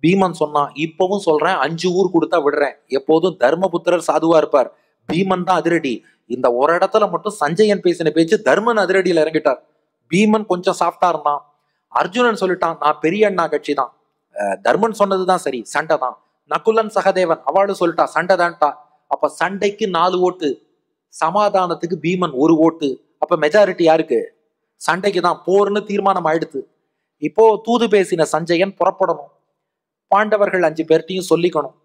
பீமன் சொன்னான், இப்பவும் சொல்றேன், 5 ஊர் கொடுத்தா விடுறேன். எப்போதும் தர்மபுத்திரர் சாதுவா இருப்பார், பீமன் தான் அதிரடி. இந்த ஒரு இடத்துல மட்டும் சஞ்சயன் பேசின பேச்சு தர்மன் அதிரடியில இறங்கிட்டார். பீமன் கொஞ்சம் சாஃப்டா இருந்தான். அர்ஜுனன் சொல்லிட்டான், நான் பெரிய அண்ணா கட்சி தான், தர்மன் சொன்னதுதான் சரி, சண்டை தான். நகுலன் சகதேவன் அவளும் சொல்லிட்டா, சண்டை தான்ட்டா. அப்ப சண்டைக்கு 4 ஓட்டு, சமாதானத்துக்கு பீமன் 1 ஓட்டு. அப்ப மெஜாரிட்டி யாருக்கு? சண்டைக்கு தான். போர்னு தீர்மானம் ஆயிடுத்து. இப்போ தூது பேசின சஞ்சயன் புறப்படணும். பாண்டவர்கள் 5 பேர்ட்டையும் சொல்லிக்கணும்.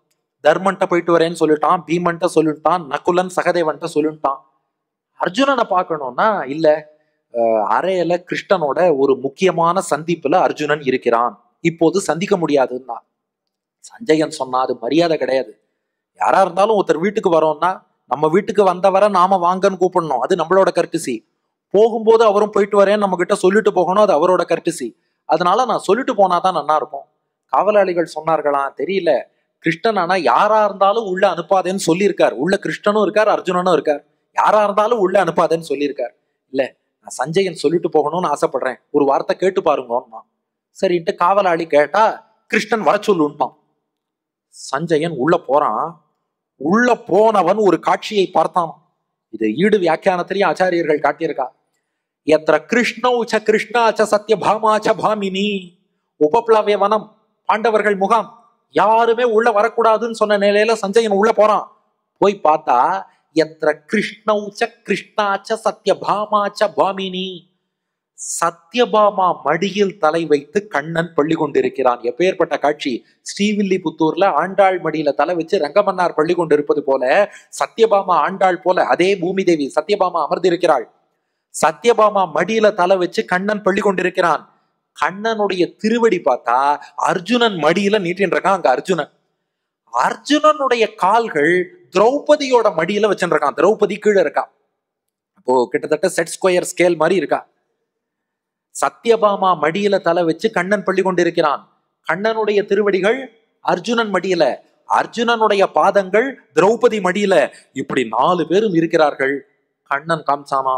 தர்மன்ட்ட போயிட்டு வரேன்னு சொல்லிட்டான், பீமன்ட்ட சொல்லிட்டான், நகுலன் சகதேவன்ட்ட சொல்லிட்டான். அர்ஜுனனை பார்க்கணும்னா இல்ல, அறையில கிருஷ்ணனோட ஒரு முக்கியமான சந்திப்புல அர்ஜுனன் இருக்கிறான், இப்போது சந்திக்க முடியாதுன்னா. சஞ்சயன் சொன்னா, அது மரியாதை கிடையாது. யாரா இருந்தாலும் ஒருத்தர் வீட்டுக்கு வரோம்னா நம்ம வீட்டுக்கு வந்தவரை நாம வாங்கன்னு கூப்பிடணும், அது நம்மளோட கர்டிசி. போகும்போது அவரும் போயிட்டு வரேன்னு நம்ம கிட்ட சொல்லிட்டு போகணும், அது அவரோட கர்டிசி. அதனால நான் சொல்லிட்டு போனாதான் நல்லா இருக்கும். காவலாளிகள் சொன்னார்களாம், தெரியல, கிருஷ்ணன் ஆனா யாரா இருந்தாலும் உள்ள அனுப்பாதேன்னு சொல்லியிருக்கார். உள்ள கிருஷ்ணனும் இருக்கார், அர்ஜுனனும் இருக்கார். யாரா இருந்தாலும் உள்ள அனுப்பாதேன்னு சொல்லியிருக்கார். இல்ல, நான் சஞ்சயன் சொல்லிட்டு போகணும்னு ஆசைப்படுறேன், ஒரு வார்த்தை கேட்டு பாருங்க. சரின்ட்டு காவலாளி கேட்டா கிருஷ்ணன் வர சொல்லுன்ட்டான். சஞ்சயன் உள்ள போறான். உள்ள போனவன் ஒரு காட்சியை பார்த்தான். இது ஈடு வியாக்கியானத்திலேயே ஆச்சாரியர்கள் காட்டியிருக்கா. எத்திர கிருஷ்ணௌச்ச கிருஷ்ணாச்ச சத்யபாமாச்ச பாமினி உபப்ளவ்ய வனம், பாண்டவர்கள் முகாம், யாருமே உள்ள வரக்கூடாதுன்னு சொன்ன நிலையில சஞ்சயன் உள்ள போறான். போய் பார்த்தா எத்திர கிருஷ்ணௌச்ச கிருஷ்ணாச்ச சத்யபாமாச்ச பாமினி, சத்யபாமா மடியில் தலை வைத்து கண்ணன் பள்ளி கொண்டிருக்கிறான். எப்பேற்பட்ட காட்சி! ஸ்ரீவில்லிபுத்தூர்ல ஆண்டாள் மடியில தலை வச்சு ரங்கமன்னார் பள்ளி கொண்டிருப்பது போல சத்யபாமா ஆண்டாள் போல அதே பூமி தேவி சத்யபாமா அமர்ந்திருக்கிறாள். சத்யபாமா மடியில தலை வச்சு கண்ணன் பள்ளி கொண்டிருக்கிறான். கண்ணனுடைய திருவடி பார்த்தா அர்ஜுனன் மடியில நீட்டின் இருக்கான். அங்க அர்ஜுனனுடைய கால்கள் திரௌபதியோட மடியில வச்சுருக்கான். திரௌபதி கீழே இருக்கா. அப்போ கிட்டத்தட்ட செட் ஸ்கொயர் ஸ்கேல் மாதிரி இருக்கா. சத்யபாமா மடியில தலை வச்சு கண்ணன் பள்ளி கொண்டிருக்கிறான். கண்ணனுடைய திருவடிகள் அர்ஜுனன் மடியில, அர்ஜுனனுடைய பாதங்கள் திரௌபதி மடியில, இப்படி 4 பேரும் இருக்கிறார்கள். கண்ணன் காமிச்சானா,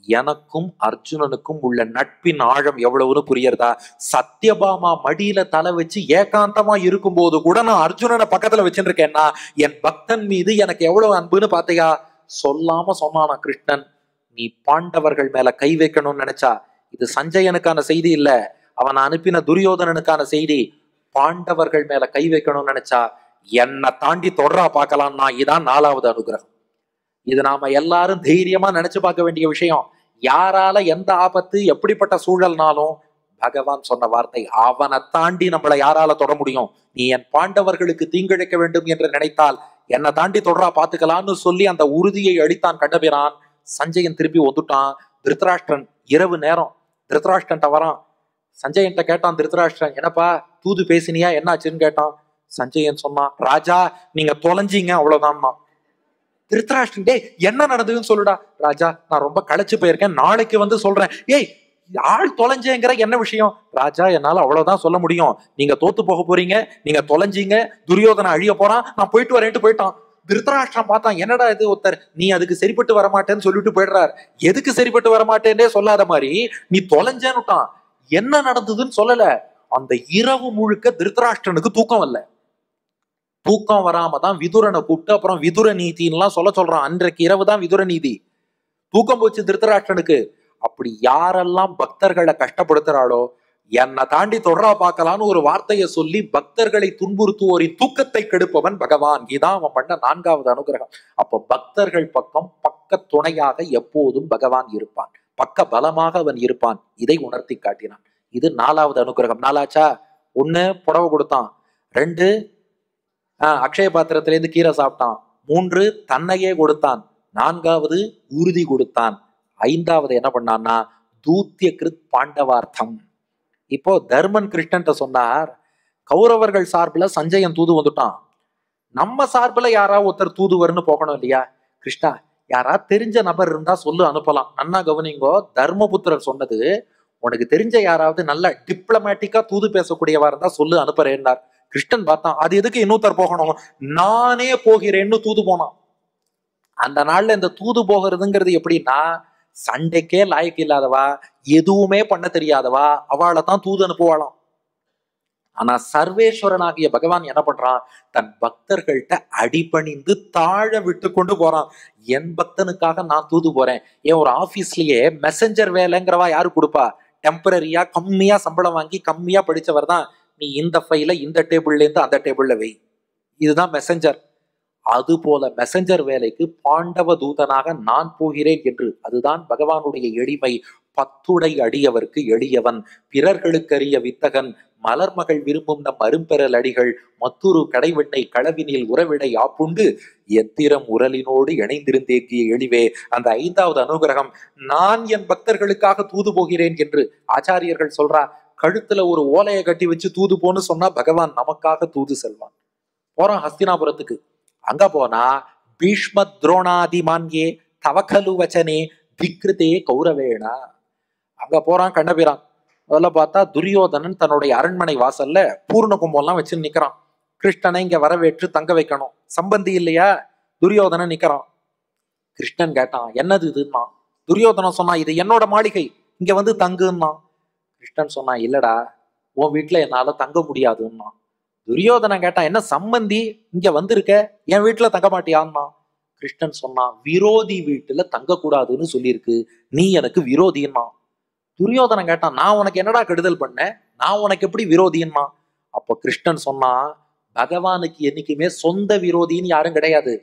எனக்கும் அர்ஜுனனுக்கும் உள்ள நட்பின் ஆழம் எவ்வளவுன்னு புரியறதா? சத்யபாமா மடியில தலை வச்சு ஏகாந்தமா இருக்கும் போது கூட நான் அர்ஜுனனை பக்கத்துல வச்சுருக்கேன்னா என் பக்தன் மீது எனக்கு எவ்வளவு அன்புன்னு பாத்தையா? சொல்லாம சொன்னானா கிருஷ்ணன், நீ பாண்டவர்கள் மேல கை வைக்கணும்னு நினைச்சா இது சஞ்சயனுக்கான செய்தி இல்ல, அவன் அனுப்பின துரியோதனனுக்கான செய்தி. பாண்டவர்கள் மேல கை வைக்கணும்னு நினைச்சா என்னை தாண்டி தொடரா பார்க்கலாம்னா இதான் 4வது அனுகிரகம். இது நாம எல்லாரும் தைரியமா நினைச்சு பார்க்க வேண்டிய விஷயம். யாரால எந்த ஆபத்து எப்படிப்பட்ட சூழல்னாலும் பகவான் சொன்ன வார்த்தை, அவனை தாண்டி நம்மளை யாரால தொட முடியும்? நீ என் பாண்டவர்களுக்கு தீங்கிழைக்க வேண்டும் என்று நினைத்தால் என்னை தாண்டி தொடரா பாத்துக்கலாம்னு சொல்லி அந்த உறுதியை அளித்தான் கண்டபிரான். சஞ்சயன் திருப்பி ஒத்துட்டான். திருதராஷ்டிரன் இரவு நேரம் திருதராஷ்டிரன்ட்ட வரான். சஞ்சயன்ட்ட கேட்டான் திருதராஷ்டிரன், என்னப்பா தூது பேசினியா, என்னாச்சுன்னு கேட்டான். சஞ்சயன் சொன்னான், ராஜா நீங்க தொலைஞ்சீங்க அவ்வளவுதான்மா. திருதராஷ்டிரன், டேய் என்ன நடந்ததுன்னு சொல்லுடா. ராஜா நான் ரொம்ப களைச்சு போயிருக்கேன், நாளைக்கு வந்து சொல்றேன். ஏய் ஆள் தொலைஞ்சேங்கிற என்ன விஷயம்? ராஜா என்னால அவ்வளவுதான் சொல்ல முடியும், நீங்க தோத்து போக போறீங்க, நீங்க தொலைஞ்சீங்க, துரியோதனை அழிய போறான், நான் போயிட்டு வரேன்ட்டு போயிட்டான். திருதராஷ்டிரன் பார்த்தான், என்னடா இது ஒருத்தர் நீ அதுக்கு சரிப்பட்டு வரமாட்டேன்னு சொல்லிட்டு போயிடுறார். எதுக்கு சரிப்பட்டு வரமாட்டேன்னே சொல்லாத மாதிரி நீ தொலைஞ்சேன்னுட்டான். என்ன நடந்ததுன்னு சொல்லல. அந்த இரவு முழுக்க திருதராஷ்டிரனுக்கு தூக்கம் வரல. தூக்கம் வராம தான் விதுரனை கூப்பிட்டு அப்புறம் விதுர நீதின்லாம் சொல்றான். அன்றைக்கு இரவு தான் விதுர நீதி. தூக்கம் போச்சு திருதராஷ்டிரனுக்கு. அப்படி யாரெல்லாம் பக்தர்களை கஷ்டப்படுத்துறாளோ என்னை தாண்டி தொடரா பார்க்கலான்னு ஒரு வார்த்தையை சொல்லி பக்தர்களை துன்புறுத்துவோரின் தூக்கத்தை கெடுப்பவன் பகவான். இதான் அவன் பண்ண 4வது அனுகிரகம். அப்போ பக்தர்கள் பக்கம் பக்க துணையாக எப்போதும் பகவான் இருப்பான், பக்க பலமாக அவன் இருப்பான். இதை உணர்த்தி காட்டினான். இது 4வது அனுகிரகம். 4ஆச்சா? 1 புடவை கொடுத்தான், 2 அக்ஷய பாத்திரத்திலேருந்து கீரை சாப்பிட்டான், 3 தன்னையே கொடுத்தான், 4வது உறுதி கொடுத்தான், 5வது என்ன பண்ணான்னா தூத்திய கிருத் பாண்டவார்த்தம். இப்போ தர்மன் கிருஷ்ணன்ட்ட சொன்னார், கௌரவர்கள் சார்பில் சஞ்சயன் தூது வந்துட்டான், நம்ம சார்பில் யாராவது ஒருத்தர் தூதுவர்னு போகணும் இல்லையா? கிருஷ்ணா யாரா தெரிஞ்ச நபர் இருந்தா சொல்லு, அனுப்பலாம். நன்னா கவனிங்கோ, தர்மபுத்திரர் சொன்னது, உனக்கு தெரிஞ்ச யாராவது நல்ல டிப்ளமேட்டிக்கா தூது பேசக்கூடியவா இருந்தா சொல்லு, அனுப்புறேன்னார். கிருஷ்ணன் பார்த்தான், அது எதுக்கு இன்னொருத்தர் போகணும், நானே போகிறேன்னு தூது போனான். அந்த நாள்ல இந்த தூது போகிறதுங்கிறது எப்படின்னா, சண்டைக்கே லாய்க்கு இல்லாதவா, எதுவுமே பண்ண தெரியாதவா, அவளை தான் தூது அனுப்புவாளாம். ஆனா சர்வேஸ்வரனாகிய பகவான் என்ன பண்றான்? தன் பக்தர்கள்ட்ட அடிபணிந்து தாழ விட்டு கொண்டு போறான். என் பக்தனுக்காக நான் தூது போறேன். ஏன் ஒரு ஆபீஸ்லயே மெசஞ்சர் வேலைங்கிறவா யாரு கொடுப்பா? டெம்பரரியா கம்மியா சம்பளம் வாங்கி கம்மியா படிச்சவர் தான். நீ இந்த ஃபைல இந்த டேபிள்ல இருந்து அந்த டேபிள்ல வை, இதுதான் மெசஞ்சர். அது போல மெசஞ்சர் வேலைக்கு பாண்டவ தூதனாக நான் போகிறேன் என்று. அதுதான் பகவானுடைய எளிமை. பத்துடை அடியவர்க்கு எளியவன், பிறர்களுக்கரிய வித்தகன், மலர்மகள் விரும்பும் நம் அரும்பெறல் அடிகள், மத்துரு கடைவெட்டை களவினில் உறவிடை ஆப்புண்டு எத்திரம் உரலினோடு இணைந்திருந்தேக்கிய எளிவே. அந்த 5வது அனுகிரகம், நான் என் பக்தர்களுக்காக தூது போகிறேன் என்று ஆச்சாரியர்கள் சொல்றா. கழுத்துல ஒரு ஓலையை கட்டி வச்சு தூது போன்னு சொன்னா பகவான் நமக்காக தூது செல்வான். போறான் ஹஸ்தினாபுரத்துக்கு. அங்க போனா பீஷ்ம துரோணாதி மான்யே தவக்கலு வச்சனே விக்ருதே கௌரவேணா. அங்க போறான் கண்ணபிரான். அதெல்லாம் பார்த்தா துரியோதனன் தன்னுடைய அரண்மனை வாசல்ல பூர்ண கும்பம்லாம் வச்சு நிக்கிறான். கிருஷ்ணனை இங்க வரவேற்று தங்க வைக்கணும். சம்பந்தி இல்லையா? துரியோதனன் நிக்கிறான். கிருஷ்ணன் கேட்டான், என்னது இதுன்னா? துரியோதனன் சொன்னா, இது என்னோட மாளிகை, இங்க வந்து தங்குன்னா. கிருஷ்ணன் சொன்னா, இல்லடா உன் வீட்டுல என்னால தங்க முடியாதுன்னா. துரியோதனன் கேட்டான், என்ன சம்பந்தி இங்க வந்திருக்க, என் வீட்டுல தங்க மாட்டியான்னா. கிருஷ்ணன் சொன்னா, விரோதி வீட்டுல தங்க கூடாதுன்னு சொல்லியிருக்கு, நீ எனக்கு விரோதின்னா. துரியோதனன் கேட்டான், நான் உனக்கு என்னடா கெடுதல் பண்ணேன், நான் உனக்கு எப்படி விரோதின்னா. அப்ப கிருஷ்ணன் சொன்னா, பகவானுக்கு என்னைக்குமே சொந்த விரோதின்னு யாரும் கிடையாது.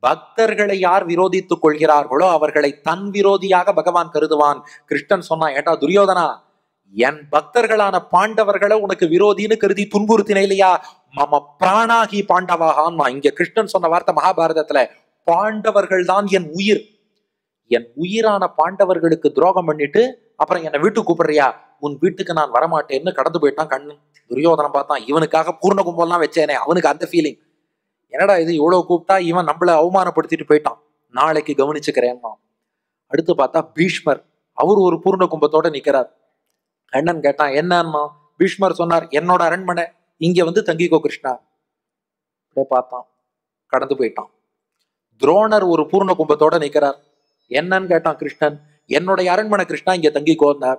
பக்தர்களை யார் விரோதித்துக் கொள்கிறார்களோ அவர்களை தன் விரோதியாக பகவான் கருதுவான். கிருஷ்ணன் சொன்னா, ஏட்டா துரியோதனா, என் பக்தர்களான பாண்டவர்களை உனக்கு விரோதின்னு கருதி துன்புறுத்தின இல்லையா? மம பிராணாகி பாண்டவாகான். இங்க கிருஷ்ணன் சொன்ன வார்த்தை மகாபாரதத்துல, பாண்டவர்கள் தான் என் உயிர். என் உயிரான பாண்டவர்களுக்கு துரோகம் பண்ணிட்டு அப்புறம் என்னை வீட்டுக்கு கூப்பிடுறியா? உன் வீட்டுக்கு நான் வரமாட்டேன்னு கடந்து போயிட்டான் கண்ணன். துரியோதனம் பார்த்தான், இவனுக்காக பூர்ண கும்பம்லாம் வச்சேனே, அவனுக்கு அந்த ஃபீலிங். என்னடா இது, இவ்வளவு கூப்பிட்டா இவன் நம்மள அவமானப்படுத்திட்டு போயிட்டான், நாளைக்கு கவனிச்சுக்கிறேன்னா. அடுத்து பார்த்தா பீஷ்மர், அவர் ஒரு பூர்ண கும்பத்தோட நிக்கிறார். கண்ணன் கேட்டான், என்னன்னா? பீஷ்மர் சொன்னார், என்னோட அரண்மனை, இங்க வந்து தங்கிக்கோ கிருஷ்ணா. பார்த்தான், கடந்து போயிட்டான். துரோணர் ஒரு பூர்ண கும்பத்தோட நிக்கிறார். என்னன்னு கேட்டான் கிருஷ்ணன். என்னுடைய அரண்மனை கிருஷ்ணா, இங்க தங்கிக்கோன்னார்.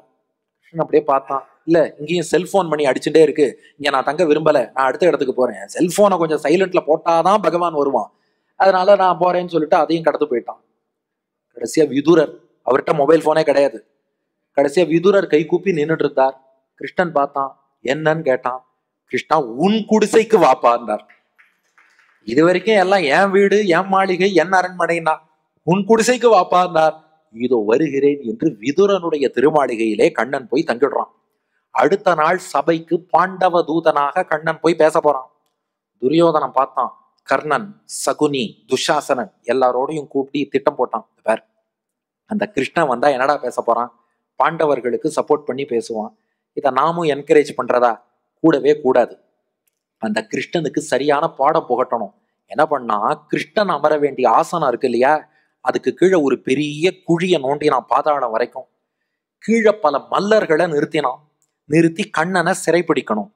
கிருஷ்ணன் அப்படியே பார்த்தான், இல்ல இங்கேயும் செல்போன் மணி அடிச்சுட்டே இருக்கு, இங்க நான் தங்க விரும்பல, நான் அடுத்த இடத்துக்கு போறேன், செல்போனை கொஞ்சம் சைலண்ட்ல போட்டாதான் பகவான் வருவான், அதனால நான் போறேன்னு சொல்லிட்டு அதையும் கடந்து போயிட்டான். கடைசியா விதுரர், அவர்கிட்ட மொபைல் போனே கிடையாது. கடைசியா விதுரர் கை கூப்பி நின்றுட்டு இருந்தார். கிருஷ்ணன் பார்த்தான், என்னன்னு கேட்டான். கிருஷ்ணா, உன் குடிசைக்கு வாப்பான்னார். இது வரைக்கும் எல்லாம் என் வீடு, என் மாளிகை, என் அரண்மனைனா, உன் குடிசைக்கு வாப்பான்னார். இதோ வருகிறேன் என்று விதுரனுடைய திருமாளிகையிலே கண்ணன் போய் தங்கிடுறான். அடுத்த நாள் சபைக்கு பாண்டவ தூதனாக கண்ணன் போய் பேச போறான். துரியோதனன் பார்த்தான், கர்ணன், சகுனி, துஷாசனன் எல்லாரோடையும் கூட்டி திட்டம் போட்டான். வேற அந்த கிருஷ்ணன் வந்தா என்னடா பேச போறான்? பாண்டவர்களுக்கு சப்போர்ட் பண்ணி பேசுவான். இதை நாமும் என்கரேஜ் பண்றதா? கூடவே கூடாது. அந்த கிருஷ்ணனுக்கு சரியான பாடம் புகட்டணும். என்ன பண்ணா, கிருஷ்ணன் அமர வேண்டிய ஆசனம் இருக்கு இல்லையா, அதுக்கு கீழே ஒரு பெரிய குழியை நோண்டினான், பாதாளம் வரைக்கும். கீழே பல மல்லர்களை நிறுத்தினான். நிறுத்தி கண்ணனை சிறைப்பிடிக்கணும்.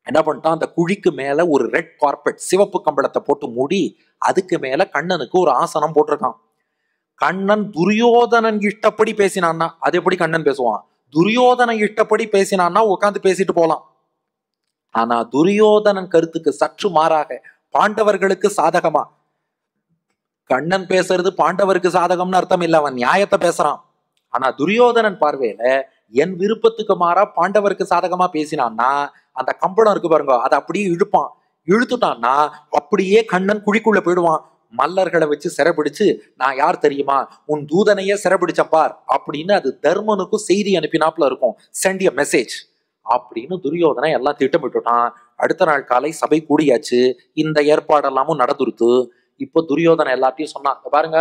என்ன பண்ணிட்டான், அந்த குழிக்கு மேல ஒரு ரெட் கார்பெட், சிவப்பு கம்பளத்தை போட்டு மூடி அதுக்கு மேல கண்ணனுக்கு ஒரு ஆசனம் போட்டிருக்கான். கண்ணன் துரியோதனன் இஷ்டப்படி பேசினான்னா அது எப்படி கண்ணன் பேசுவான்? துரியோதனன் இஷ்டப்படி பேசினான்னா உட்காந்து பேசிட்டு போலாம். ஆனா துரியோதனன் கருத்துக்கு சற்று மாறாக பாண்டவர்களுக்கு சாதகமா கண்ணன் பேசுறது பாண்டவருக்கு சாதகம்னு அர்த்தம் இல்ல, அவன் நியாயத்தை பேசுறான். ஆனா துரியோதனன் பார்வையில என் விருப்பத்துக்கு மாறா பாண்டவருக்கு சாதகமா பேசினான்னா அந்த கம்பளம் இருக்கு பாருங்க, அதை அப்படியே இழுப்பான். இழுத்துட்டான்னா அப்படியே கண்ணன் குழிக்குள்ள போயிடுவான். மல்லர்களை வச்சு சிறைபிடிச்சு, நான் யார் தெரியுமா, உன் தூதனையே சிறைபிடிச்ச பார் அப்படின்னு அது தர்மனுக்கும் செய்தி அனுப்பினாப்புல இருக்கும், சென்ட் எ மெசேஜ் அப்படின்னு துரியோதனை எல்லாம் திட்டமிட்டுட்டான். அடுத்த நாள் காலை சபை கூடியாச்சு. இந்த ஏற்பாடெல்லாமும் நடந்துருத்து. இப்போ துரியோதனை எல்லாத்தையும் சொன்னான், பாருங்க,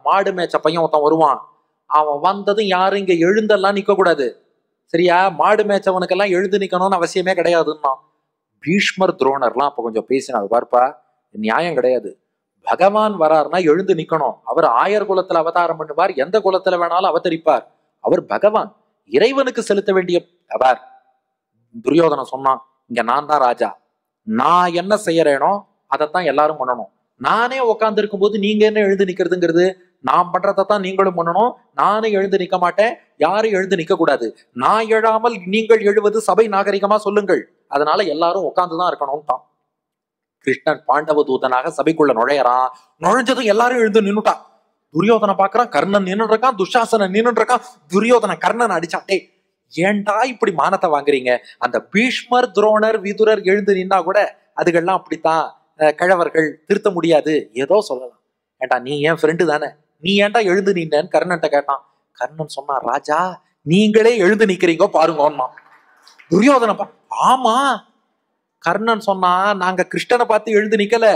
மாடு மேய்ச்ச பையன் ஒருத்தன் வருவான், அவன் வந்ததும் யாரும் இங்க எழுந்தெல்லாம் நிக்க கூடாது, சரியா? மாடு மேய்ச்சவனுக்கெல்லாம் எழுந்து நிக்கணும்னு அவசியமே கிடையாதுன்னா. பீஷ்மர் துரோணர்லாம் அப்ப கொஞ்சம் பேசினாங்க, பார்ப்பா நியாயம் கிடையாது, பகவான் வராருன்னா எழுந்து நிக்கணும். அவர் ஆயர் குலத்துல அவதாரம் பண்ணுவார், எந்த குலத்துல வேணாலும் அவதரிப்பார், அவர் பகவான், இறைவனுக்கு செலுத்த வேண்டிய அவர். துரியோதனை சொன்னான், இங்க நான் தான் ராஜா, நான் என்ன செய்யறேனோ அதைத்தான் எல்லாரும் பண்ணணும். நானே உட்கார்ந்து இருக்கும் போது நீங்க என்ன எழுந்து நிக்கிறதுங்கிறது? நான் பண்றதைத்தான் நீங்களும் பண்ணணும். நானும் எழுந்து நிக்க மாட்டேன், யாரும் எழுந்து நிக்க கூடாது. நான் எழாமல் நீங்கள் எழுவது சபை நாகரிகமா சொல்லுங்கள், அதனால எல்லாரும் உட்கார்ந்துதான் இருக்கணும்ட்டான். கிருஷ்ணன் பாண்டவ தூதனாக சபைக்குள்ள நுழையறான். நுழைஞ்சதும் எல்லாரும் எழுந்து நின்னுட்டான். துரியோதனை பாக்குறான், கர்ணன் நின்று இருக்கான், துஷாசனன் நின்று இருக்கான். துரியோதன கர்ணன் அடிச்சான். டே, ஏன்டா இப்படி மானத்தை வாங்குறீங்க? அந்த பீஷ்மர், துரோணர், விதுரர் எழுந்து நின்னா கூட அதுகள்லாம் அப்படித்தான், கிழவர்கள், திருத்த முடியாது, ஏதோ சொல்லலாம். ஏண்டா நீ என் ஃப்ரெண்டு தானே, நீ ஏன்டா எழுந்து நின்னன்னு கர்ணன்ட்ட கேட்டான். கர்ணன் சொன்னா, ராஜா நீங்களே எழுந்து நிக்கிறீங்க பாருங்க. துரியோதனப்பா, ஆமா. கர்ணன் சொன்னா, நாங்க கிருஷ்ணனை பார்த்து எழுந்து நிக்கல,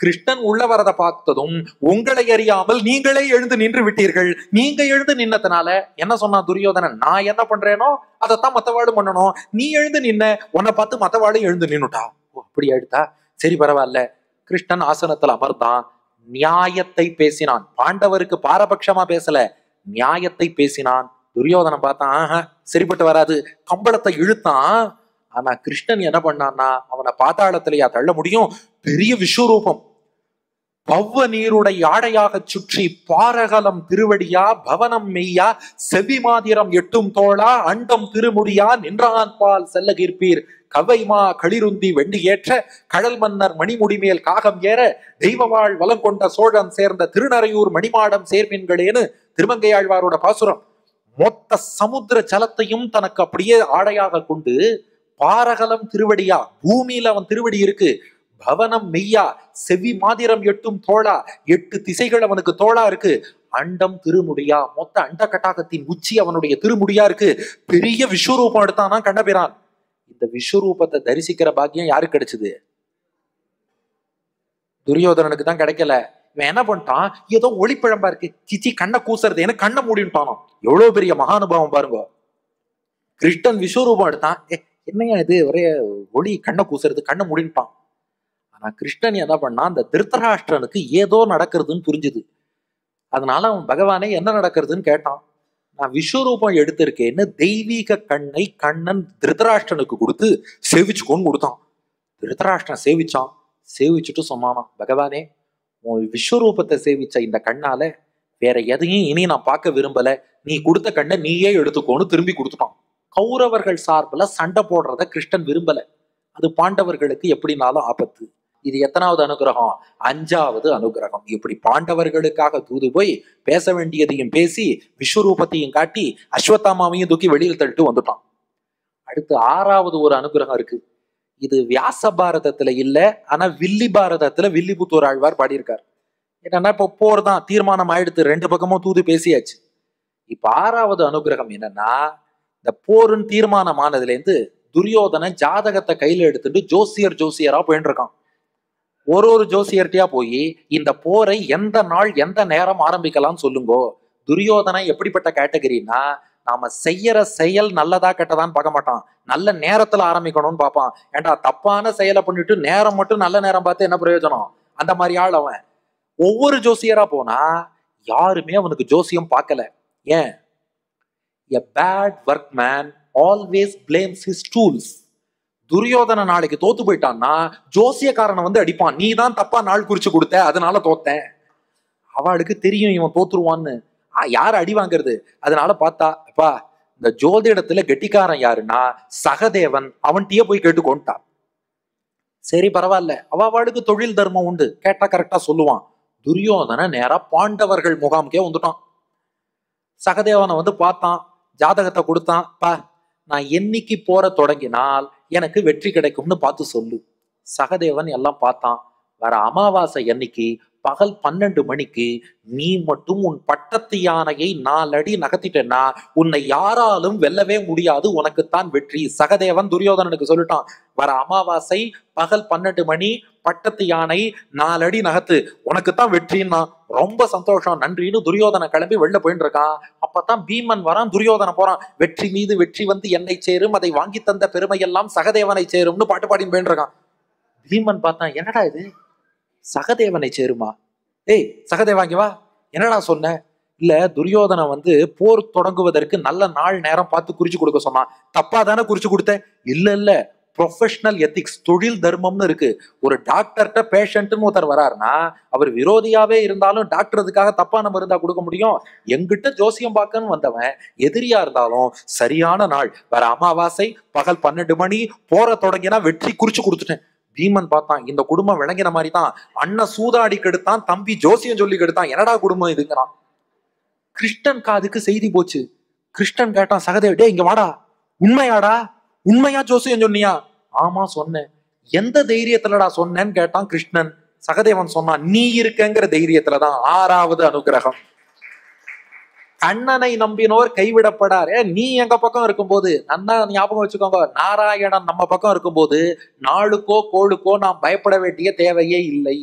கிருஷ்ணன் உள்ள வரதை பார்த்ததும் உங்களை அறியாமல் நீங்களே எழுந்து நின்று விட்டீர்கள். நீங்க எழுந்து நின்னதுனால என்ன சொன்னா துரியோதனன், நான் என்ன பண்றேனோ அதைத்தான் மத்தவாளும் பண்ணணும். நீ எழுந்து நின்ன, உன்னை பார்த்து மத்தவாளும் எழுந்து நின்னுட்டா. அப்படி எடுத்தா சரி, பரவாயில்ல. கிருஷ்ணன் ஆசனத்துல அமர்ந்தான், நியாயத்தை பேசினான். பாண்டவருக்கு பாரபட்சமா பேசல, நியாயத்தை பேசினான். துரியோதனன் பார்த்தான், ஆஹா சரிப்பட்டு வராது, கம்பளத்தை இழுத்தான். ஆனா கிருஷ்ணன் என்ன பண்ணான்னா, அவனை பாதாளத்திலேயா தள்ள முடியும்? பெரிய விஸ்வரூபம், பவ்வ நீருடை ஆடையாக சுற்றி பாரகலம் திருவடியா, பவனம் மெய்யா, செவி மாதிரம் எட்டும் தோளா, அண்டம் திருமுடியா, நின்றான் பால் செல்ல கீர்ப்பீர், கவைமா களிருந்தி வெண்டி ஏற்ற, கடல் மன்னர் மணிமுடி மேல் காகம் ஏற, தெய்வவாள் வலம் கொண்ட சோழன் சேர்ந்த திருநறையூர் மணிமாடம் சேர்மின்களேன்னு திருமங்கையாழ்வாரோட பாசுரம். மொத்த சமுத்திர ஜலத்தையும் தனக்கு அப்படியே ஆடையாக கொண்டு, பாரகலம் திருவடியா, பூமியில அவன் திருவடி இருக்கு, பவனம் மெய்யா, செவி மாதிரம் எட்டும் தோளா, 8 திசைகள் அவனுக்கு தோளா இருக்கு, அண்டம் திருமுடியா, மொத்த அண்ட கட்டாகத்தின் உச்சி அவனுடைய திருமுடியா இருக்கு. பெரிய விஸ்வரூபம் எடுத்தானா கண்ணபிரான். இந்த விஸ்வரூபத்தை தரிசிக்கிற பாக்கியம் யாருக்கு கிடைச்சது? துரியோதனனுக்கு தான் கிடைக்கல. இவன் என்ன பண்ணிட்டான், ஏதோ ஒளிப்பழம்பா இருக்கு, சிச்சி கண்ணை கூசுறது, எனக்கு கண்ணை மூடிட்டானோ. எவ்வளவு பெரிய மகானுபாவம் பாருங்க. கிருஷ்ணன் விஸ்வரூபம் எடுத்தான், என்னையா இது ஒரே ஒளி, கண்ணை கூசுறது, கண்ணை மூடிட்டான். ஆனா கிருஷ்ணன் என்ன பண்ணா, அந்த திருத்தராஷ்டிரனுக்கு ஏதோ நடக்கிறதுன்னு புரிஞ்சுது. அதனால அவன் பகவானே என்ன நடக்கிறதுன்னு கேட்டான். நான் விஸ்வரூபம் எடுத்திருக்கேன்னு தெய்வீக கண்ணை கண்ணன் திருத்தராஷ்டிரனுக்கு கொடுத்து சேவிச்சுக்கோன்னு கொடுத்தான். திருத்தராஷ்டிரன் சேவிச்சான். சேவிச்சுட்டு சொன்னானா, பகவானே உன் விஸ்வரூபத்தை சேவிச்ச இந்த கண்ணால வேற எதையும் இனி நான் பார்க்க விரும்பல, நீ கொடுத்த கண்ணை நீயே எடுத்துக்கோன்னு திரும்பி கொடுத்துட்டான். கௌரவர்கள் சார்பில் சண்டை போடுறத கிருஷ்ணன் விரும்பல, அது பாண்டவர்களுக்கு எப்படினாலும் ஆபத்து. இது எத்தனாவது அனுகிரகம்? 5வது அனுகிரகம். இப்படி பாண்டவர்களுக்காக தூது போய் பேச வேண்டியதையும் பேசி விஸ்வரூபத்தையும் காட்டி அஸ்வத்தாமாவையும் தூக்கி வெளியில் தள்ளிட்டு வந்துட்டான். அடுத்து 6வது ஒரு அனுகிரகம் இருக்கு. இது வியாச பாரதத்துல இல்ல, ஆனா வில்லி பாரதத்துல வில்லிபுத்தூர் ஆழ்வார் பாடியிருக்கார். என்னன்னா இப்போ போர் தான் தீர்மானம் ஆயிடுத்து, 2 பக்கமும் தூது பேசியாச்சு. இப்ப 6வது அனுகிரகம் என்னன்னா, இந்த போருன்னு தீர்மானம் ஆனதுல இருந்து துரியோதனன் ஜாதகத்தை கையில எடுத்துட்டு ஜோசியரா போயிட்டு இருக்கான். ஒரு ஜோசியர்கிட்டயா போய் இந்த போரை எந்த நாள் எந்த நேரம் ஆரம்பிக்கலாம் சொல்லுங்கோ. துரியோதனன் எப்படிப்பட்ட கேட்டகரின்னா, நாம செய்யற செயல் நல்லதா கெட்டதான்னு பார்க்க மாட்டான், நல்ல நேரத்துல ஆரம்பிக்கணும்னு பார்ப்பான். ஏண்டா தப்பான செயலை பண்ணிட்டு நேரம் மட்டும் நல்ல நேரம் பார்த்து என்ன பிரயோஜனம்? அந்த மாதிரி ஆள் அவன். ஒவ்வொரு ஜோசியரா போனா யாருமே அவனுக்கு ஜோசியம் பார்க்கல. ஏன்? A bad workman always blames his tools. Duryodhana நாளைக்கு தோத்து போயிட்டான்னா ஜோசியக்காரனை வந்து அடிப்பான், நீ தான் தப்பா நாள் குறிச்சு கொடுத்த, அதனால தோத்தேன். அவளுக்கு தெரியும் இவன் தோத்துருவான்னு. யார் அடி வாங்குறது? அதனால பார்த்தா, அப்பா இந்த ஜோதிடத்துல கெட்டிக்காரன் யாருன்னா சகதேவன், அவன்கிட்டயே போய் கேட்டு கொண்டுட்டா. சரி பரவாயில்ல, அவளுக்கு தொழில் தர்மம் உண்டு, கேட்டா கரெக்டா சொல்லுவான். துரியோதன நேரா பாண்டவர்கள் முகாமுக்கே வந்துட்டான். சகதேவனை வந்து பார்த்தான், ஜாதகத்தை கொடுத்தான். பா, நான் என்னைக்கு போற தொடங்கினால் எனக்கு வெற்றி கிடைக்கும்னு பார்த்து சொல்லு. சகதேவன் எல்லாம் பார்த்தான். வர அமாவாசை அன்னைக்கு பகல் 12 மணிக்கு நீ மட்டும் உன் பட்டத்து யானையை 4 அடி நகர்த்திட்டேன்னா உன்னை யாராலும் வெல்லவே முடியாது, உனக்குத்தான் வெற்றி. சகதேவன் துரியோதனனுக்கு சொல்லிட்டான், வர அமாவாசை பகல் 12 மணி, பட்டத்து யானை 4 அடி நகர்த்து, உனக்குத்தான் வெற்றின்னா. ரொம்ப சந்தோஷம், நன்றின்னு துரியோதன கிளம்பி வெளில போயிட்டு இருக்கான். அப்பதான் பீமன் வரான், துரியோதன போறான். வெற்றி மீது வெற்றி வந்து என்னை சேரும், அதை வாங்கி தந்த பெருமை எல்லாம் சகதேவனை சேரும்னு பாட்டு பாடின்னு போயிட்டு இருக்கான். பீமன் பார்த்தான், என்னடா இது சகதேவனை சேருமா? ஏய் சகதேவாங்கி வா, என்னடா சொன்ன? இல்ல துரியோதனை வந்து போர் தொடங்குவதற்கு நல்ல நாள் நேரம் பார்த்து குறிச்சு கொடுக்க சொன்னான். தப்பா தானே குறிச்சு கொடுத்த? இல்ல ப்ரொஃபஷனல் எத்திக்ஸ், தொழில் தர்மம்னு இருக்கு. ஒரு டாக்டர்கிட்ட பேஷண்ட்னு ஒருத்தர் வராருன்னா அவர் விரோதியாவே இருந்தாலும் டாக்டர் அதுக்காக தப்பான மருந்தா கொடுக்க முடியும்? எங்கிட்ட ஜோசியம் பார்க்கன்னு வந்தவன் எதிரியா இருந்தாலும் சரியான நாள், வேற அமாவாசை, பகல் 12 மணி போற தொடங்கினா வெற்றி குறிச்சு கொடுத்துட்டேன். பீமன் பார்த்தான், இந்த குடும்பம் விளங்கின மாதிரி தான். அண்ணன் சூதாடி கெடுத்தான், தம்பி ஜோசியம் சொல்லி கெடுத்தான், என்னடா குடும்பம் இதுங்கிறான். கிருஷ்ணன் காதுக்கு செய்தி போச்சு. கிருஷ்ணன் கேட்டான், சகதேவ டே இங்க வாடா, உண்மையாடா, உண்மையா ஜோசியம் சொன்னியா? ஆமா சொன்னேன். எந்த தைரியத்துலடா சொன்னேன்னு கேட்டான் கிருஷ்ணன். சகதேவன் சொன்னான், நீ இருக்கங்கிற தைரியத்துலதான். 6வது அனுகிரகம். கண்ணனை நம்பினோர் கைவிடப்படாரு. நீ எங்க பக்கம் இருக்கும்போது, நன்னா ஞாபகம் வச்சுக்கோங்க, நாராயணன் நம்ம பக்கம் இருக்கும்போது நாளுக்கோ கோளுக்கோ நாம் பயப்பட வேண்டிய தேவையே இல்லை.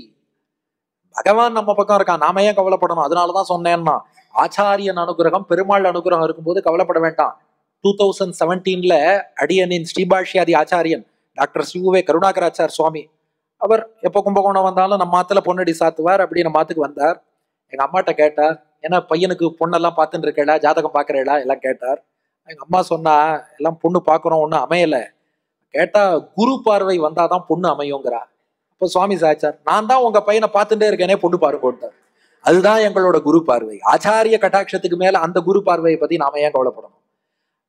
பகவான் நம்ம பக்கம் இருக்கான், நாம ஏன் கவலைப்படணும்? அதனாலதான் சொன்னேன்னா, ஆச்சாரியன் அனுகிரகம் பெருமாள் அனுகிரகம் இருக்கும்போது கவலைப்பட வேண்டாம். 2017 அடியனின் ஸ்ரீபாஷ்யாதி ஆச்சாரியன் டாக்டர் சிவுவே கருணாகராச்சார் சுவாமி, அவர் எப்போ கும்பகோணம் வந்தாலும் நம்ம மாத்துல பொன்னடி சாத்துவார். அப்படி நம்ம மாத்துக்கு வந்தார். எங்க அம்மாட்ட கேட்டார், ஏன்னா பையனுக்கு பொண்ணெல்லாம் பார்த்துட்டு இருக்கேடா, ஜாதகம் பாக்குறேடா எல்லாம் கேட்டார். எங்க அம்மா சொன்னா, எல்லாம் பொண்ணு பாக்குறோம், ஒன்னும் அமையல. கேட்டா குரு பார்வை வந்தாதான் பொண்ணு அமையுங்கிறா. அப்போ சுவாமி சாச்சார், நான் தான் உங்க பையனை பார்த்துட்டே இருக்கேனே, பொண்ணு பாருங்கோட்டார். அதுதான் எங்களோட குரு பார்வை. ஆச்சாரிய கட்டாட்சத்துக்கு மேல அந்த குரு பார்வையை பத்தி நாம ஏன் கவலைப்படணும்?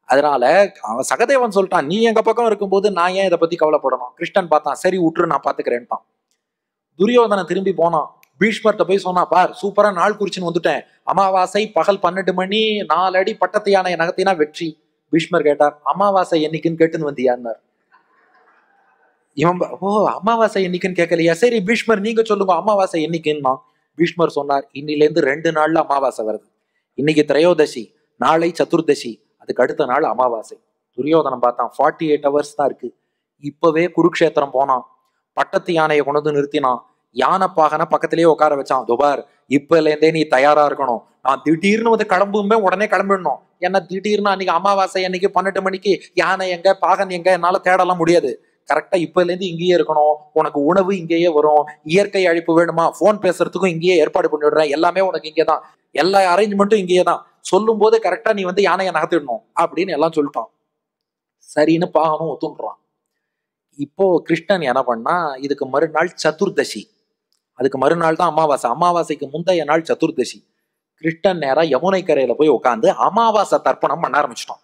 அதனால அவன் சகதேவன் சொல்லிட்டான், நீ எங்க பக்கம் இருக்கும்போது நான் ஏன் இதை பத்தி கவலைப்படணும்? கிருஷ்ணன் பார்த்தான், சரி விட்டுரு, நான் பாத்துக்கிறேன்ட்டான். துரியோதனை திரும்பி போனான், பீஷ்மர்கிட்ட போய் சொன்னா, பார் சூப்பரா நாள் குறிச்சுன்னு வந்துட்டேன், அமாவாசை பகல் 12 மணி 4 அடி பட்டத்து யானை நகர்த்தினா வெற்றி. பீஷ்மர் கேட்டார், அமாவாசை என்னைக்குன்னு கேட்டுன்னு வந்தியான்னார். இவன் ஓ அமாவாசை என்னைக்குன்னு கேட்கலையா, சரி பீஷ்மர் நீங்க சொல்லுங்க அமாவாசை என்னைக்குன்னா. பீஷ்மர் சொன்னார், இன்னிலேருந்து 2 நாள்ல அமாவாசை வருது. இன்னைக்கு திரையோதசி, நாளை சதுர்தசி, அதுக்கு அடுத்த நாள் அமாவாசை. துரியோதனம் பார்த்தான், 48 ஹவர்ஸ் தான் இருக்கு. இப்பவே குருக்ஷேத்திரம் போனான், பட்டத்து யானையை கொண்டு வந்து நிறுத்தினான், யானை பாகனை பக்கத்திலேயே உட்கார வச்சான். துபார் இப்பல இருந்தே நீ தயாரா இருக்கணும், நான் திடீர்னு வந்து கிளம்புமே உடனே கிளம்பிடணும். ஏன்னா திடீர்னு அன்னைக்கு அமாவாசை அன்னைக்கு 12 மணிக்கு யானை எங்க பாகன் எங்க என்னால தேடலாம் முடியாது. கரெக்டா இப்பல இருந்து இங்கேயே இருக்கணும், உனக்கு உணவு இங்கேயே வரும், இயற்கை அழைப்பு வேணுமா போன் பேசுறதுக்கும் இங்கேயே ஏற்பாடு பண்ணி விடுறேன், எல்லாமே உனக்கு இங்கேதான், எல்லா அரேஞ்ச்மெண்ட்டும் இங்கேயே தான், சொல்லும் போது கரெக்டா நீ வந்து யானையை நகர்த்திடணும் அப்படின்னு எல்லாம் சொல்லிட்டான். சரின்னு பாகனும் ஒத்துன்றான். இப்போ கிருஷ்ணன் என்ன பண்ணா, இதுக்கு மறுநாள் சதுர்தசி, அதுக்கு மறுநாள் தான் அமாவாசை, அமாவாசைக்கு முந்தைய நாள் சதுர்தசி. கிருஷ்ணன் நேரா யமுனை கரையில போய் உட்காந்து அமாவாசை தர்ப்பணம் பண்ண ஆரம்பிச்சிட்டான்.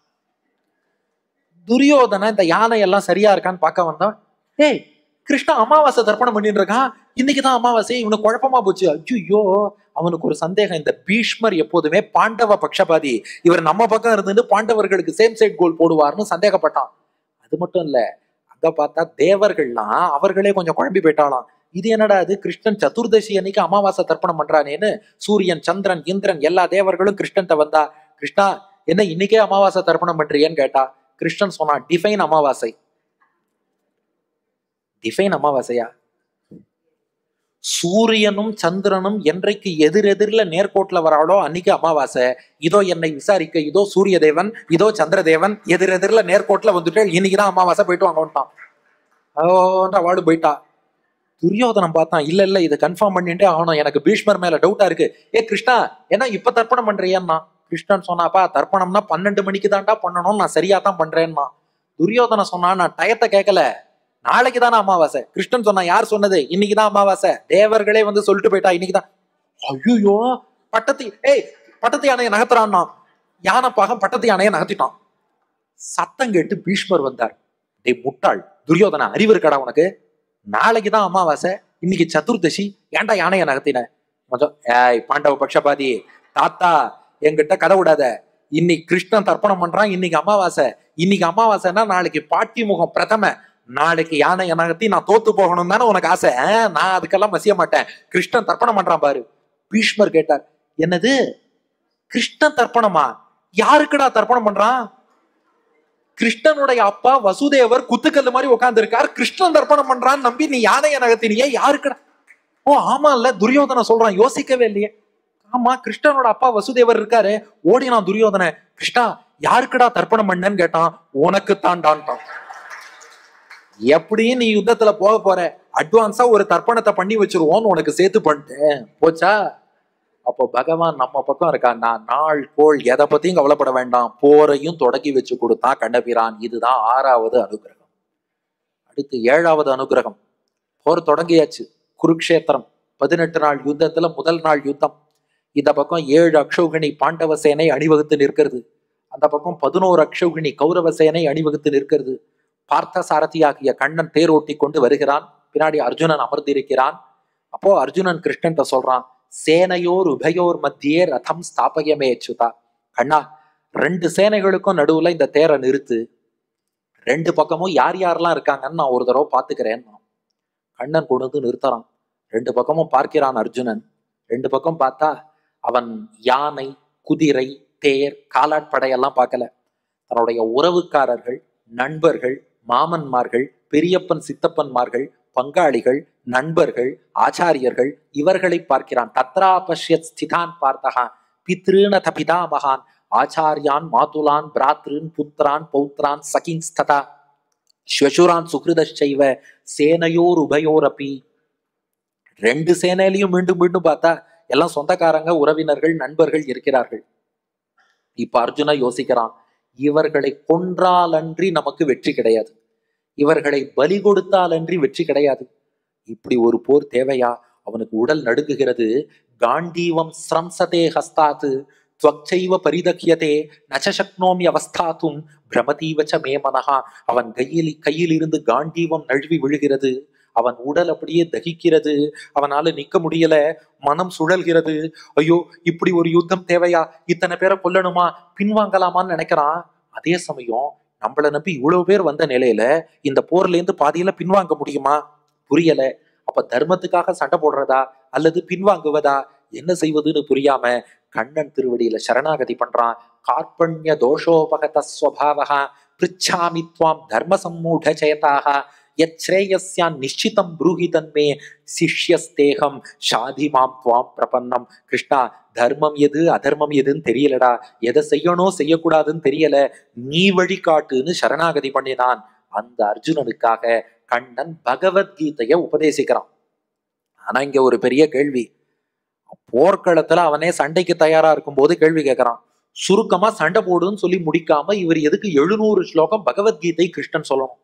துரியோதனை இந்த யானை எல்லாம் சரியா இருக்கான்னு பார்க்க வந்தான். ஏய் கிருஷ்ணா அமாவாசை தர்ப்பணம் பண்ணிட்டு இருக்கான், இன்னைக்குதான் அமாவாசை, இவனுக்கு குழப்பமா போச்சு. ஐயோ, அவனுக்கு ஒரு சந்தேகம், இந்த பீஷ்மர் எப்போதுமே பாண்டவ பட்சபாதி, இவர் நம்ம பக்கம் இருந்துட்டு பாண்டவர்களுக்கு சேம் சைட் கோல் போடுவார்னு சந்தேகப்பட்டான். அது மட்டும் இல்ல, அங்க பார்த்தா தேவர்கள்லாம் அவர்களே கொஞ்சம் குழம்பி போயிட்டாலாம். இது என்னடா அது, கிருஷ்ணன் சதுர்தசி அன்னைக்கு அமாவாசை தர்ப்பணம் பண்றானேன்னு சூரியன் சந்திரன் இந்திரன் எல்லா தேவர்களும் கிருஷ்ணன்ட்ட வந்தா, கிருஷ்ணா என்ன இன்னைக்கே அமாவாசை தர்ப்பணம் பண்றியன்னு கேட்டா. கிருஷ்ணன் சொன்னா, டிஃபைன் அமாவாசை. டிஃபைன் அமாவாசையா? சூரியனும் சந்திரனும் என்றைக்கு எதிரெதிரில நேர்கோட்டில் வராளோ அன்னைக்கு அமாவாசை. இதோ என்னை விசாரிக்க, இதோ சூரிய தேவன், இதோ சந்திரதேவன் எதிரெதிரில நேர்கோட்டில் வந்துட்டு இன்னைக்குதான் அமாவாசை, போயிட்டு வாங்க வந்துட்டான். அவாடு போயிட்டா. துரியோதனம் பார்த்தான், இல்ல இல்ல இதை கன்ஃபார்ம் பண்ணிட்டே ஆகணும், எனக்கு பீஷ்மர் மேல டவுட்டா இருக்கு. ஏ கிருஷ்ணா என்ன இப்ப தர்ப்பணம் பண்றியன்னா. கிருஷ்ணன் சொன்னாப்பா, தர்ப்பணம்னா 12 மணிக்கு தான்டா பண்ணணும், நான் சரியா தான் பண்றேன்னா. துரியோதன சொன்னா, நான் டயத்தை கேட்கல, நாளைக்கு தானே அமாவாசை. கிருஷ்ணன் சொன்னா, யார் சொன்னது இன்னைக்குதான் அமாவாசை, தேவர்களே வந்து சொல்லிட்டு போயிட்டா இன்னைக்குதான். ஐயோ, பட்டத்து யானையை நகர்த்துறான்னா. யானை பாகம் பட்டத்து யானையை நகர்த்திட்டான். சத்தம் கேட்டு பீஷ்மர் வந்தார். டே முட்டாள் துரியோதனா, அறிவு இருக்காடா உனக்கு? நாளைக்குதான் அமாவாசை, இன்னைக்கு சதுர்தசி, ஏன்டா யானையை நகர்த்தின? கொஞ்சம் ஏய் பாண்டவ பட்சபாதி, தாத்தா என்கிட்ட கதை விடாத. இன்னைக்கு கிருஷ்ணன் தர்ப்பணம் பண்றான், இன்னைக்கு அமாவாசை. இன்னைக்கு அமாவாசைன்னா நாளைக்கு பாட்டி முகம் பிரதம, நாளைக்கு யானையை நகர்த்தி நான் தோத்து போகணும் தானே உனக்கு ஆசை? நான் அதுக்கெல்லாம் மசிய மாட்டேன். கிருஷ்ணன் தர்ப்பணம் பண்றான் பாரு. பீஷ்மர் கேட்டார், என்னது கிருஷ்ணன் தர்ப்பணமா? யாருக்குடா தர்ப்பணம் பண்றான்? கிருஷ்ணனுடைய அப்பா வசுதேவர் குத்துக்கல்லு மாதிரி உட்கார்ந்து இருக்கார், கிருஷ்ணன் தர்ப்பணம் பண்றான்னு நம்பி நீ யானையை நகர்த்தினியே, யாருக்குடா? ஓ ஆமா இல்ல, துரியோதன சொல்றான், யோசிக்கவே இல்லையே. ஆமா, கிருஷ்ணனோட அப்பா வசுதேவர் இருக்காரு. ஓடினான் துரியோதன, கிருஷ்ணா யாருக்குடா தர்ப்பணம் பண்ணன்னு கேட்டான். உனக்கு தாண்டான்ட்டான். எப்படியும் நீ யுத்தத்துல போக போற, அட்வான்ஸா ஒரு தர்ப்பணத்தை பண்ணி வச்சிருவோன்னு உனக்கு சேர்த்து பண்ணிட்டேன், போச்சா? அப்போ பகவான் நம்ம பக்கம் இருக்கான்னா, நாள் கோள் எதை பத்தியும் கவலைப்பட வேண்டாம், போரையும் தொடக்கி வச்சு கொடுத்தா கண்ணபிரான். இதுதான் 6வது அனுகிரகம். அடுத்து 7வது அனுகிரகம். போர் தொடங்கியாச்சு. குருக்ஷேத்திரம் 18 நாள் யுத்தத்துல முதல் நாள் யுத்தம். இந்த பக்கம் 7 அக்ஷௌகிணி பாண்டவ சேனை அணிவகுத்து நிற்கிறது. அந்த பக்கம் 11 அக்ஷௌகிணி கௌரவ சேனை அணிவகுத்து நிற்கிறது. பார்த்த சாரதியாகிய கண்ணன் தேரோட்டி கொண்டு வருகிறான். பின்னாடி அர்ஜுனன் அமர்ந்திருக்கிறான். அப்போ அர்ஜுனன் கிருஷ்ணன் சொல்றான், சேனையோர் உபயோர் மத்தியே ரதம் ஸ்தாபயமே அச்சுதா. கண்ணா, 2 சேனைகளுக்கும் நடுவுல இந்த தேரை நிறுத்து. 2 பக்கமும் யார் யாரெல்லாம் இருக்காங்கன்னு நான் ஒரு தடவை பார்த்துக்கிறேன். கண்ணன் கொண்டு வந்து நிறுத்துறான். 2 பக்கமும் பார்க்கிறான் அர்ஜுனன். 2 பக்கம் பார்த்தா அவன் யானை, குதிரை, தேர், காலாட்படையெல்லாம் பார்க்கல. தன்னுடைய உறவுக்காரர்கள், நண்பர்கள், மாமன்மார்கள், பெரியப்பன் சித்தப்பன்மார்கள், பங்காளிகள், நண்பர்கள், ஆச்சாரியர்கள், இவர்களை பார்க்கிறான். தத்ரா பஷ்யத் ஸ்திதான் பார்த்தகா பித்ருன தபிதாமகான் ஆச்சாரியான் மாதுலான் பிராத்ருன் புத்திரான் பௌத்ரான் சகின்ஸ்ததா ஸ்வசுரான் சுக்ருதச்சைவ சேனையோர் உபயோரப்பி. 2 சேனையிலையும் மீண்டும் மீண்டும் பார்த்தா எல்லாம் சொந்தக்காரங்க, உறவினர்கள், நண்பர்கள் இருக்கிறார்கள். இப்ப அர்ஜுனா யோசிக்கிறான், இவர்களை கொன்றாலன்றி நமக்கு வெற்றி கிடையாது, இவர்களை பலி கொடுத்தாலன்றி வெற்றி கிடையாது. இப்படி ஒரு போர் தேவையா? அவனுக்கு உடல் நடுங்குகிறது. காண்டீவம் ஸ்ரம்சதே ஹஸ்தாத்து துவச்சைவ பரிதக்கியதே நச்சசக்னோமி அவஸ்தாத்தும் பிரமதீவச்ச மேமனஹா. அவன் கையில் இருந்து காண்டீவம் நழுவி விழுகிறது. அவன் உடல் அப்படியே தகிக்கிறது. அவனால நிக்க முடியல. மனம் சுழல்கிறது. ஐயோ, இப்படி ஒரு யுத்தம் தேவையா? இத்தனை பேரை கொல்லணுமா? பின்வாங்கலாமான்னு நினைக்கிறான். அதே சமயம் நம்மளை நம்பி இவ்வளவு பேர் வந்த நிலையில இந்த போர்ல இருந்து பாதியில பின்வாங்க முடியுமா? புரியல. அப்ப தர்மத்துக்காக சண்டை போடுறதா அல்லது பின்வாங்குவதா, என்ன செய்வதுன்னு புரியாம கண்ணன் திருவடியில சரணாகதி பண்றான். கார்பண்ய தோஷோபகத ஸ்வபாவஹா பிருச்சாமி த்வாம் தர்ம சம்மூட சேதாக யச்ரேயஸ்யான் நிச்சிதம் ப்ரூஹி தன்மே சிஷ்யஸ்தேகம் ஷாதி மாம் துவாம் பிரபன்னம். கிருஷ்ணா, தர்மம் எது அதர்மம் எதுன்னு தெரியலடா, எதை செய்யணும் செய்யக்கூடாதுன்னு தெரியல, நீ வழிகாட்டுன்னு சரணாகதி பண்ணினான். அந்த அர்ஜுனனுக்காக கண்ணன் பகவத்கீதைய உபதேசிக்கிறான். ஆனா இங்க ஒரு பெரிய கேள்வி. போர்க்களத்துல அவனே சண்டைக்கு தயாரா இருக்கும் போது கேள்வி கேட்கிறான். சுருக்கமா சண்டை போடுன்னு சொல்லி முடிக்காம இவர் எதுக்கு 700 ஸ்லோகம் பகவத்கீதை கிருஷ்ணன் சொல்லணும்?